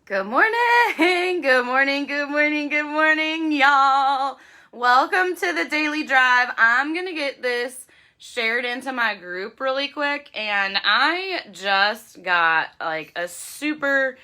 Good morning, good morning, good morning, good morning, y'all. Welcome to the Daily Drive. I'm going to get this shared into my group really quick, and I just got like a super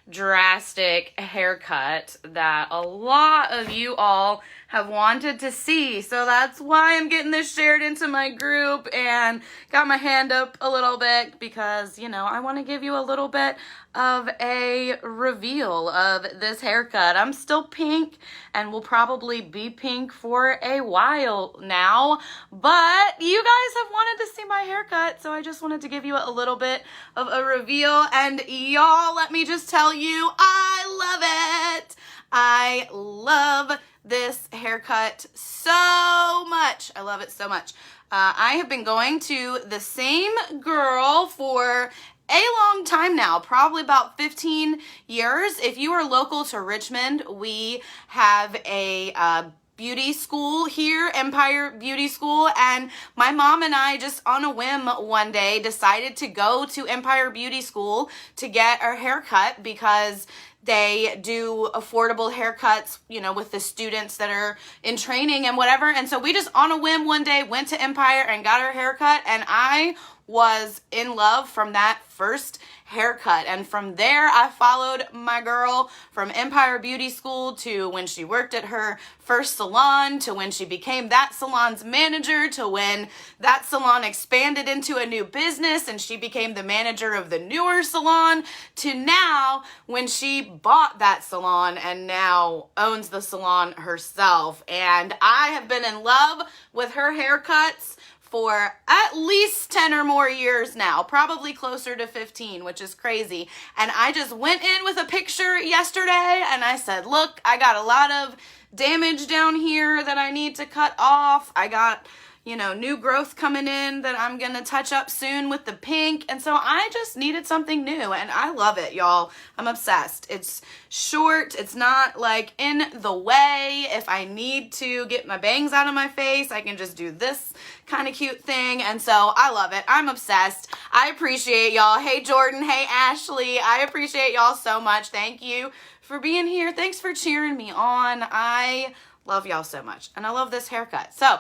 drastic haircut that a lot of you all have wanted to see. So that's why I'm getting this shared into my group and got my hand up a little bit because, I want to give you a little bit of a reveal of this haircut. I'm still pink and will probably be pink for a while now, but you guys have wanted to see my haircut, so I just wanted to give you a little bit of a reveal. And y'all, let me just tell you, I love it. I love this haircut so much. I love it so much. I have been going to the same girl for a long time now, probably about 15 years. If you are local to Richmond, we have a beauty school here, Empire Beauty School, and my mom and I just on a whim one day decided to go to Empire Beauty School to get our haircut because they do affordable haircuts, with the students that are in training and whatever. And so we just on a whim one day went to Empire and got our haircut, and I was in love from that first haircut. And from there, I followed my girl from Empire Beauty School to when she worked at her first salon, to when she became that salon's manager, to when that salon expanded into a new business and she became the manager of the newer salon, to now when she bought that salon and now owns the salon herself. And I have been in love with her haircuts for at least 10 or more years now, probably closer to 15, which is crazy. And I just went in with a picture yesterday and I said, look, I got a lot of damage down here that I need to cut off. I got, new growth coming in that I'm going to touch up soon with the pink. And so I just needed something new and I love it, y'all. I'm obsessed. It's short. It's not like in the way. If I need to get my bangs out of my face, I can just do this kind of cute thing. And so I love it. I'm obsessed. I appreciate y'all. Hey, Jordan. Hey, Ashley. I appreciate y'all so much. Thank you for being here. Thanks for cheering me on. I love y'all so much. And I love this haircut. So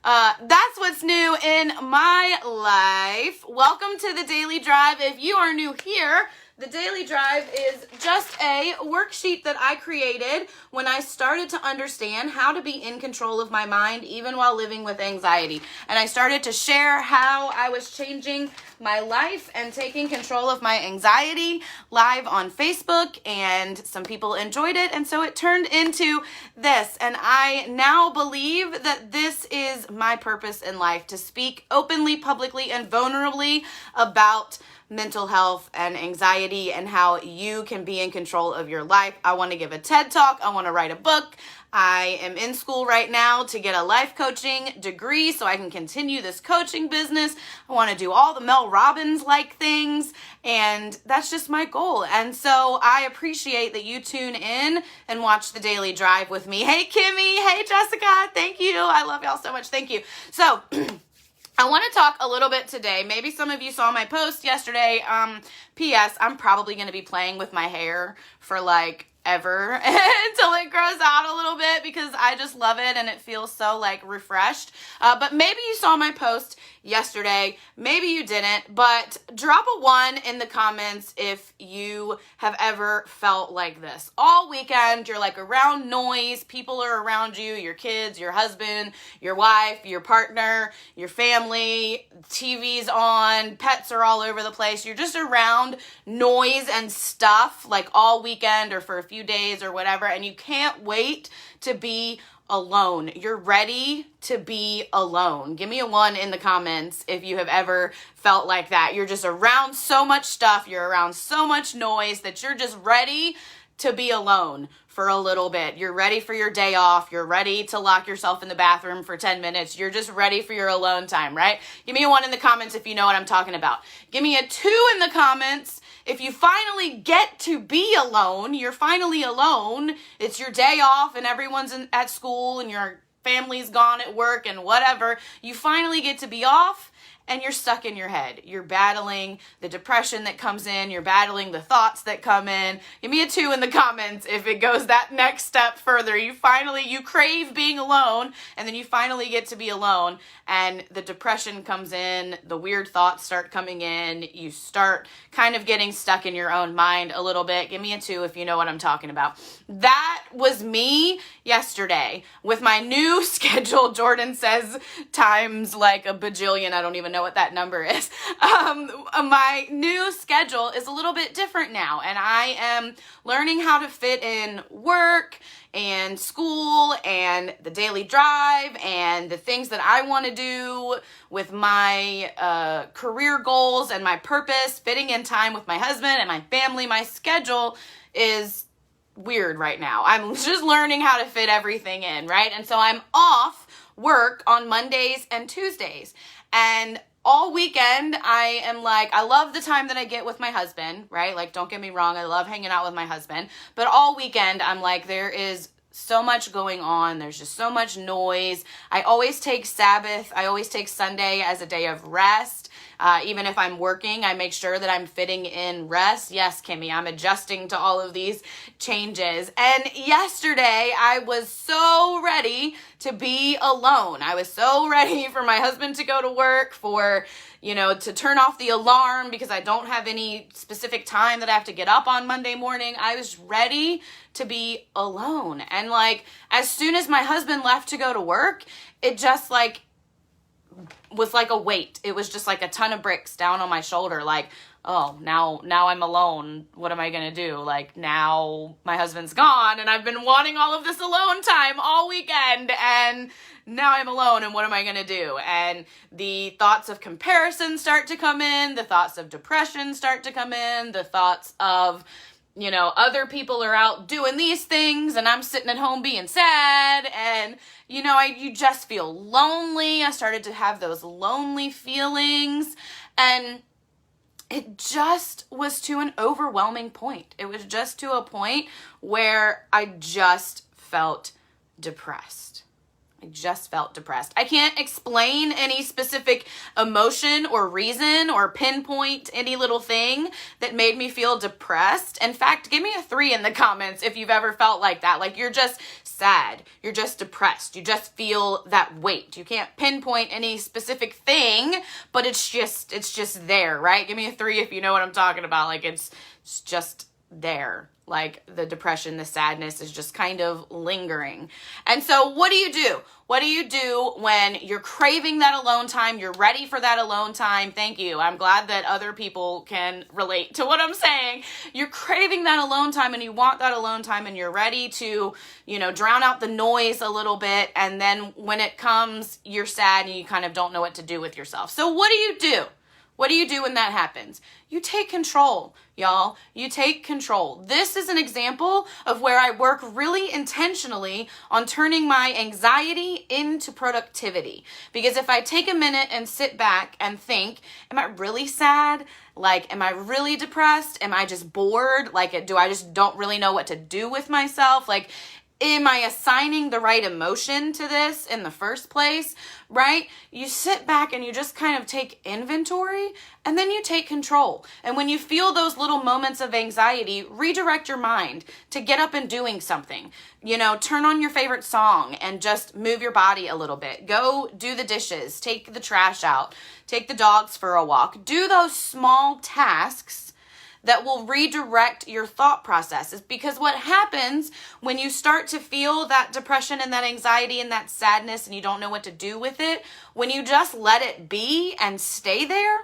that's what's new in my life. Welcome to the Daily Drive. If you are new here, the Daily Drive is just a worksheet that I created when I started to understand how to be in control of my mind even while living with anxiety. And I started to share how I was changing my life and taking control of my anxiety live on Facebook, and some people enjoyed it, and so it turned into this. And I now believe that this is my purpose in life, to speak openly, publicly, and vulnerably about mental health and anxiety and how you can be in control of your life. I want to give a TED Talk. I want to write a book. I am in school right now to get a life coaching degree so I can continue this coaching business. I want to do all the Mel Robbins-like things, and that's just my goal. And so I appreciate that you tune in and watch the Daily Drive with me. Hey, Kimmy. Hey, Jessica. Thank you. I love y'all so much. Thank you. So I want to talk a little bit today. Maybe some of you saw my post yesterday. P.S. I'm probably going to be playing with my hair for ever until it grows out a little bit because I just love it and it feels so refreshed. But maybe you saw my post yesterday. Maybe you didn't, but drop a 1 in the comments if you have ever felt like this. All weekend, you're around noise. People are around you, your kids, your husband, your wife, your partner, your family, TV's on, pets are all over the place. You're just around noise and stuff all weekend or for a few days or whatever, and you can't wait to be alone. You're ready to be alone. Give me a 1 in the comments if you have ever felt like that. You're just around so much stuff, you're around so much noise that you're just ready to be alone for a little bit. You're ready for your day off. You're ready to lock yourself in the bathroom for 10 minutes. You're just ready for your alone time, right? Give me a 1 in the comments if you know what I'm talking about. Give me a 2 in the comments if you finally get to be alone. You're finally alone. It's your day off and everyone's at school and your family's gone at work and whatever. You finally get to be off and you're stuck in your head. You're battling the depression that comes in. You're battling the thoughts that come in. Give me a 2 in the comments if it goes that next step further. You crave being alone, and then you finally get to be alone, and the depression comes in. The weird thoughts start coming in. You start kind of getting stuck in your own mind a little bit. Give me a 2 if you know what I'm talking about. That was me yesterday with my new schedule. Jordan says times like a bajillion. I don't even know what that number is. My new schedule is a little bit different now, and I am learning how to fit in work and school and the daily drive and the things that I want to do with my career goals and my purpose, fitting in time with my husband and my family. My schedule is weird right now. I'm just learning how to fit everything in, right? And so I'm off work on Mondays and Tuesdays. And all weekend, I am like, I love the time that I get with my husband, right? Like, don't get me wrong, I love hanging out with my husband. But all weekend, I'm like, there is so much going on. There's just so much noise. I always take Sunday as a day of rest. Even if I'm working, I make sure that I'm fitting in rest. Yes, Kimmy, I'm adjusting to all of these changes. And yesterday, I was so ready to be alone. I was so ready for my husband to go to work, to turn off the alarm because I don't have any specific time that I have to get up on Monday morning. I was ready to be alone. And as soon as my husband left to go to work, it just was like a weight. It was just like a ton of bricks down on my shoulder. Oh, now I'm alone. What am I going to do? Now my husband's gone and I've been wanting all of this alone time all weekend, and now I'm alone, and what am I going to do? And the thoughts of comparison start to come in. The thoughts of depression start to come in. The thoughts of, other people are out doing these things and I'm sitting at home being sad, and you just feel lonely. I started to have those lonely feelings, and it just was to an overwhelming point. It was just to a point where I just felt depressed. I can't explain any specific emotion or reason or pinpoint any little thing that made me feel depressed. In fact, give me a 3 in the comments if you've ever felt like that. You're just sad. You're just depressed. You just feel that weight. You can't pinpoint any specific thing, but it's just there, right? Give me a 3 if you know what I'm talking about. It's just there. The depression, the sadness is just kind of lingering. And so what do you do? What do you do when you're craving that alone time? You're ready for that alone time. Thank you. I'm glad that other people can relate to what I'm saying. You're craving that alone time and you want that alone time and you're ready to, drown out the noise a little bit. And then when it comes, you're sad and you kind of don't know what to do with yourself. So what do you do? What do you do when that happens? You take control, y'all. You take control. This is an example of where I work really intentionally on turning my anxiety into productivity. Because if I take a minute and sit back and think, am I really sad? Am I really depressed? Am I just bored? Do I just don't really know what to do with myself? Am I assigning the right emotion to this in the first place, right? You sit back and you just kind of take inventory and then you take control. And when you feel those little moments of anxiety, redirect your mind to get up and doing something. Turn on your favorite song and just move your body a little bit. Go do the dishes, take the trash out, take the dogs for a walk. Do those small tasks that will redirect your thought processes. Because what happens when you start to feel that depression and that anxiety and that sadness and you don't know what to do with it, when you just let it be and stay there,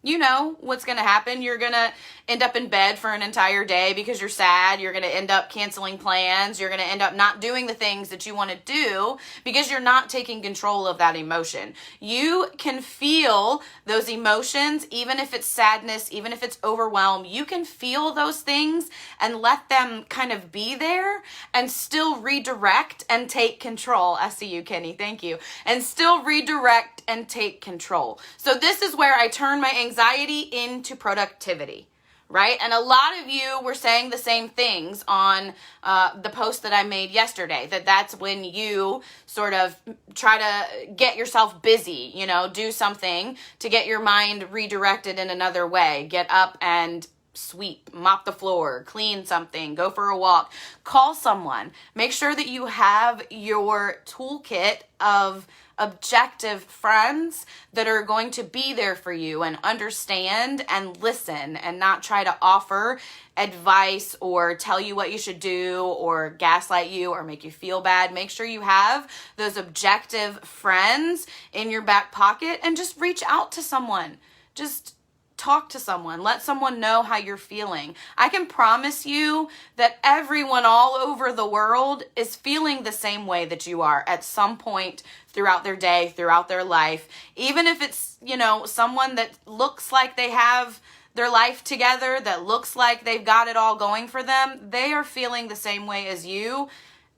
you know what's going to happen. You're going to end up in bed for an entire day because you're sad. You're going to end up canceling plans. You're going to end up not doing the things that you want to do because you're not taking control of that emotion. You can feel those emotions, even if it's sadness, even if it's overwhelm. You can feel those things and let them kind of be there and still redirect and take control. I see you, Kenny. Thank you. And still redirect and take control. So this is where I turn my anxiety into productivity, right? And a lot of you were saying the same things on the post that I made yesterday, that's when you sort of try to get yourself busy, do something to get your mind redirected in another way. Get up and sweep, mop the floor, clean something, go for a walk, call someone. Make sure that you have your toolkit of objective friends that are going to be there for you and understand and listen and not try to offer advice or tell you what you should do or gaslight you or make you feel bad. Make sure you have those objective friends in your back pocket and just reach out to someone. Just talk to someone. Let someone know how you're feeling. I can promise you that everyone all over the world is feeling the same way that you are at some point throughout their day, throughout their life. Even if it's, someone that looks like they have their life together, that looks like they've got it all going for them, they are feeling the same way as you.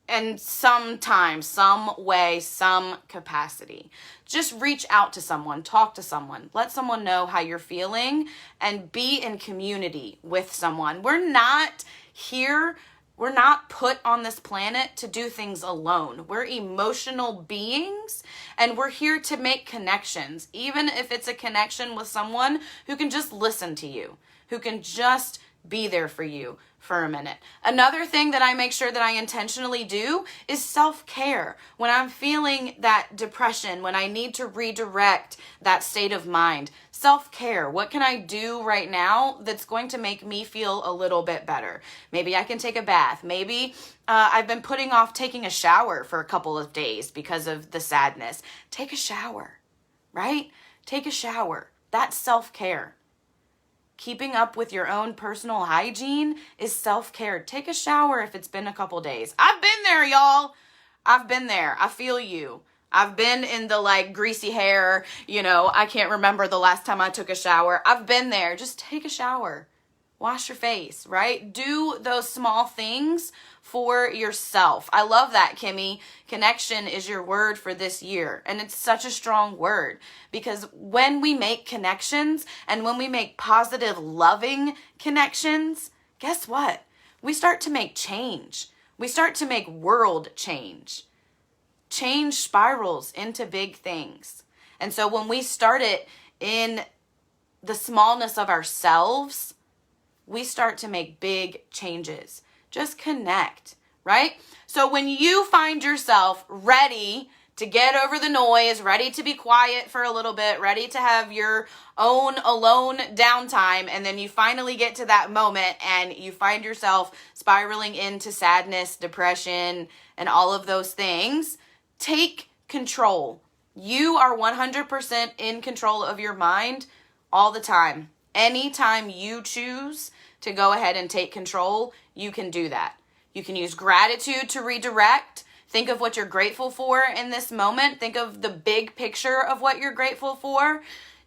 And sometimes, some way, some capacity. Just reach out to someone, talk to someone, let someone know how you're feeling, and be in community with someone. We're not put on this planet to do things alone. We're emotional beings, and we're here to make connections, even if it's a connection with someone who can just listen to you, who can just be there for you for a minute. Another thing that I make sure that I intentionally do is self-care. When I'm feeling that depression, when I need to redirect that state of mind, self-care. What can I do right now that's going to make me feel a little bit better? Maybe I can take a bath. Maybe I've been putting off taking a shower for a couple of days because of the sadness. Take a shower, right? Take a shower. That's self-care. Keeping up with your own personal hygiene is self-care. Take a shower if it's been a couple days. I've been there, y'all. I've been there. I feel you. I've been in the greasy hair, I can't remember the last time I took a shower. I've been there. Just take a shower. Wash your face, right? Do those small things for yourself. I love that, Kimmy. Connection is your word for this year. And it's such a strong word because when we make connections and when we make positive, loving connections, guess what? We start to make change. We start to make world change. Change spirals into big things. And so when we start it in the smallness of ourselves, we start to make big changes. Just connect, right? So when you find yourself ready to get over the noise, ready to be quiet for a little bit, ready to have your own alone downtime, and then you finally get to that moment and you find yourself spiraling into sadness, depression, and all of those things, take control. You are 100% in control of your mind all the time. Anytime you choose to go ahead and take control, you can do that. You can use gratitude to redirect. Think of what you're grateful for in this moment. Think of the big picture of what you're grateful for.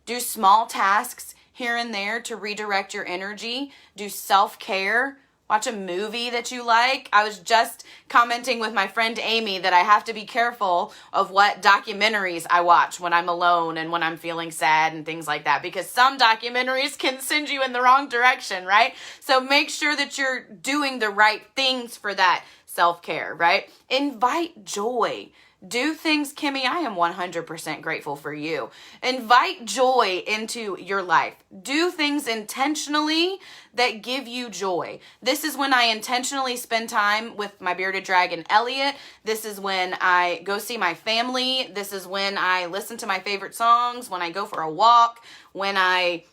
Do small tasks here and there to redirect your energy. Do self-care. Watch a movie that you like. I was just commenting with my friend Amy that I have to be careful of what documentaries I watch when I'm alone and when I'm feeling sad and things like that, because some documentaries can send you in the wrong direction, right? So make sure that you're doing the right things for that self-care, right? Invite joy. Do things, Kimmy, I am 100% grateful for you. Invite joy into your life. Do things intentionally that give you joy. This is when I intentionally spend time with my bearded dragon, Elliot. This is when I go see my family. This is when I listen to my favorite songs, when I go for a walk, when I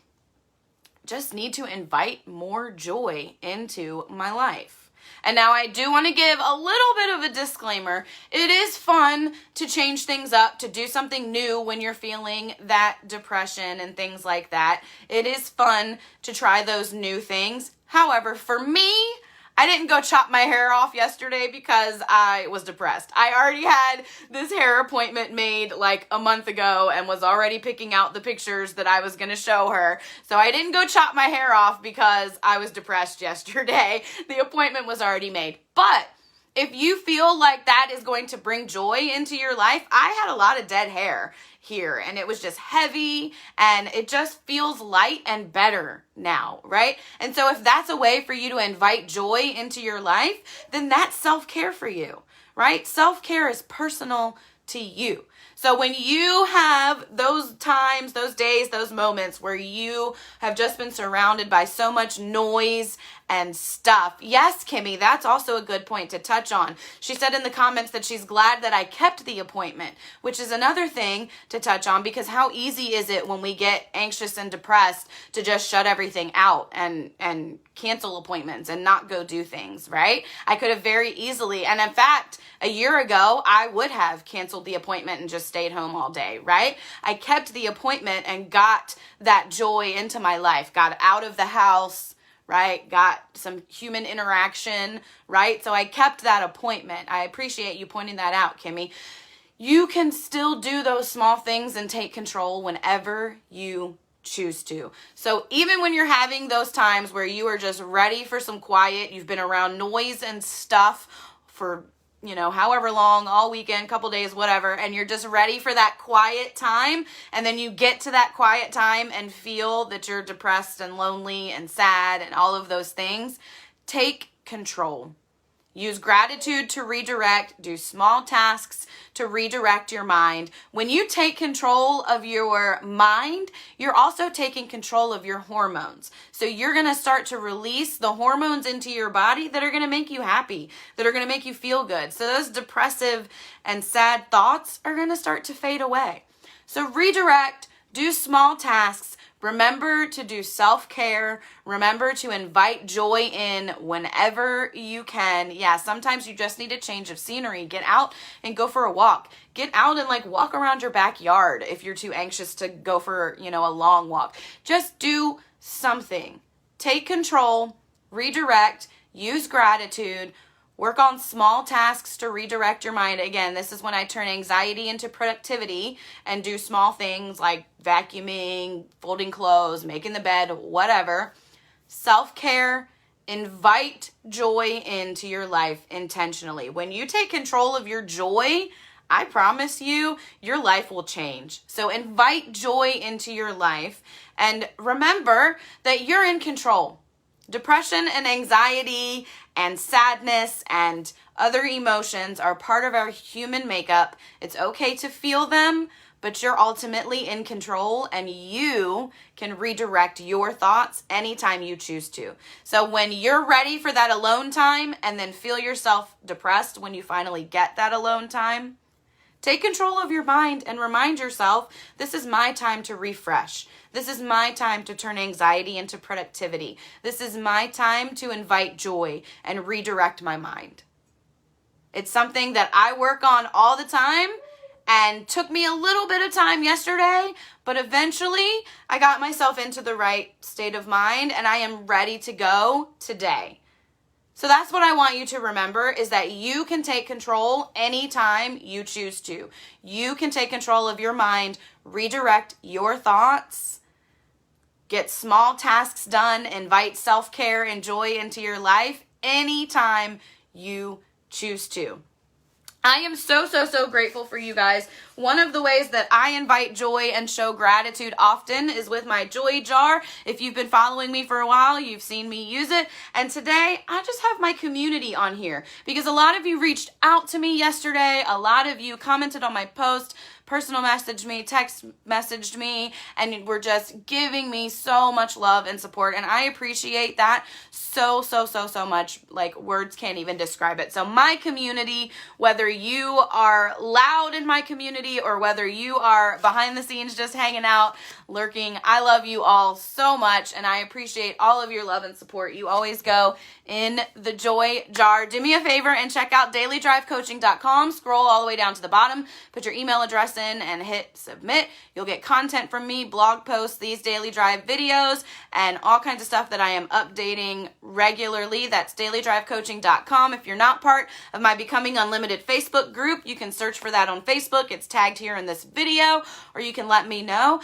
just need to invite more joy into my life. And now I do want to give a little bit of a disclaimer. It is fun to change things up, to do something new when you're feeling that depression and things like that. It is fun to try those new things. However, for me, I didn't go chop my hair off yesterday because I was depressed. I already had this hair appointment made like a month ago and was already picking out the pictures that I was going to show her. So I didn't go chop my hair off because I was depressed yesterday. The appointment was already made. But If you feel like that is going to bring joy into your life, I had a lot of dead hair here and it was just heavy and it just feels light and better now, right? And so if that's a way for you to invite joy into your life, then that's self-care for you, right? Self-care is personal to you. So when you have those times, those days, those moments where you have just been surrounded by so much noise and stuff. Yes, Kimmy, that's also a good point to touch on. She said in the comments that she's glad that I kept the appointment, which is another thing to touch on, because how easy is it when we get anxious and depressed to just shut everything out and cancel appointments and not go do things, right? I could have very easily, and in fact, a year ago, I would have canceled the appointment and just stayed home all day, right? I kept the appointment and got that joy into my life, got out of the house, right? Got some human interaction, right? So I kept that appointment. I appreciate you pointing that out, Kimmy. You can still do those small things and take control whenever you choose to. So even when you're having those times where you are just ready for some quiet, you've been around noise and stuff for, however long, all weekend, couple days, whatever, and you're just ready for that quiet time, and then you get to that quiet time and feel that you're depressed and lonely and sad and all of those things, take control. Use gratitude to redirect. Do small tasks to redirect your mind. When you take control of your mind, you're also taking control of your hormones. So you're going to start to release the hormones into your body that are going to make you happy, that are going to make you feel good. So those depressive and sad thoughts are going to start to fade away. So redirect, do small tasks. Remember to do self-care. Remember to invite joy in whenever you can. Yeah, sometimes you just need a change of scenery. Get out and go for a walk. Get out and walk around your backyard if you're too anxious to go for, a long walk. Just do something. Take control, redirect, use gratitude. Work on small tasks to redirect your mind. Again, this is when I turn anxiety into productivity and do small things like vacuuming, folding clothes, making the bed, whatever. Self-care, invite joy into your life intentionally. When you take control of your joy, I promise you, your life will change. So invite joy into your life and remember that you're in control. Depression and anxiety and sadness and other emotions are part of our human makeup. It's okay to feel them, but you're ultimately in control and you can redirect your thoughts anytime you choose to. So when you're ready for that alone time and then feel yourself depressed when you finally get that alone time, take control of your mind and remind yourself, this is my time to refresh. This is my time to turn anxiety into productivity. This is my time to invite joy and redirect my mind. It's something that I work on all the time and took me a little bit of time yesterday, but eventually I got myself into the right state of mind and I am ready to go today. So that's what I want you to remember, is that you can take control anytime you choose to. You can take control of your mind, redirect your thoughts, get small tasks done, invite self-care and joy into your life anytime you choose to. I am so grateful for you guys. One of the ways that I invite joy and show gratitude often is with my joy jar. If you've been following me for a while, you've seen me use it. And today, I just have my community on here because a lot of you reached out to me yesterday. A lot of you commented on my post, personal messaged me, text messaged me, and were just giving me so much love and support. And I appreciate that so much. Like, words can't even describe it. So my community, whether you are loud in my community or whether you are behind the scenes just hanging out, lurking, I love you all so much. And I appreciate all of your love and support. You always go in the joy jar. Do me a favor and check out dailydrivecoaching.com. Scroll all the way down to the bottom, put your email address in and hit submit. You'll get content from me, blog posts, these daily drive videos, and all kinds of stuff that I am updating regularly. That's dailydrivecoaching.com. If you're not part of my Becoming Unlimited Facebook group, you can search for that on Facebook. It's tagged here in this video, or you can let me know.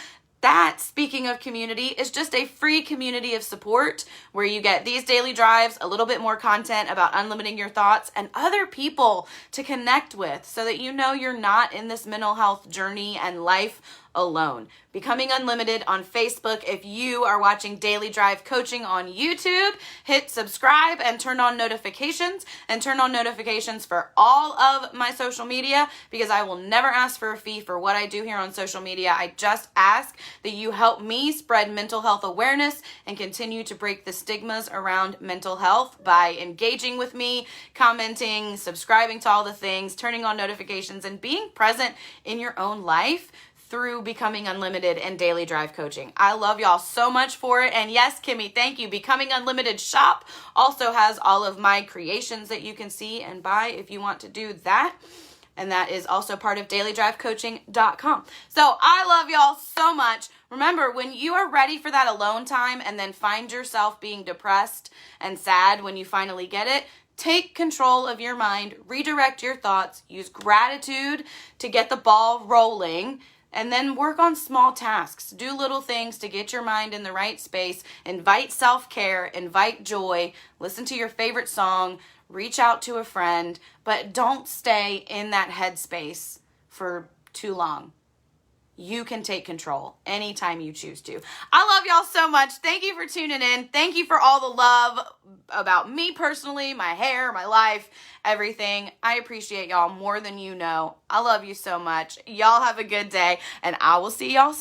that, speaking of community, is just a free community of support where you get these daily drives, a little bit more content about unlimiting your thoughts, and other people to connect with so that you know you're not in this mental health journey and life alone. Becoming Unlimited on Facebook. If you are watching Daily Drive Coaching on YouTube, hit subscribe and turn on notifications, and turn on notifications for all of my social media, because I will never ask for a fee for what I do here on social media. I just ask that you help me spread mental health awareness and continue to break the stigmas around mental health by engaging with me, commenting, subscribing to all the things, turning on notifications, and being present in your own life through Becoming Unlimited and Daily Drive Coaching. I love y'all so much for it. And yes, Kimmy, thank you. Becoming Unlimited shop also has all of my creations that you can see and buy if you want to do that. And that is also part of dailydrivecoaching.com. So I love y'all so much. Remember, when you are ready for that alone time and then find yourself being depressed and sad when you finally get it, take control of your mind, redirect your thoughts, use gratitude to get the ball rolling, and then work on small tasks. Do little things to get your mind in the right space. Invite self-care, invite joy, listen to your favorite song, reach out to a friend, but don't stay in that headspace for too long. You can take control anytime you choose to. I love y'all so much. Thank you for tuning in. Thank you for all the love about me personally, my hair, my life, everything. I appreciate y'all more than you know. I love you so much. Y'all have a good day, and I will see y'all soon.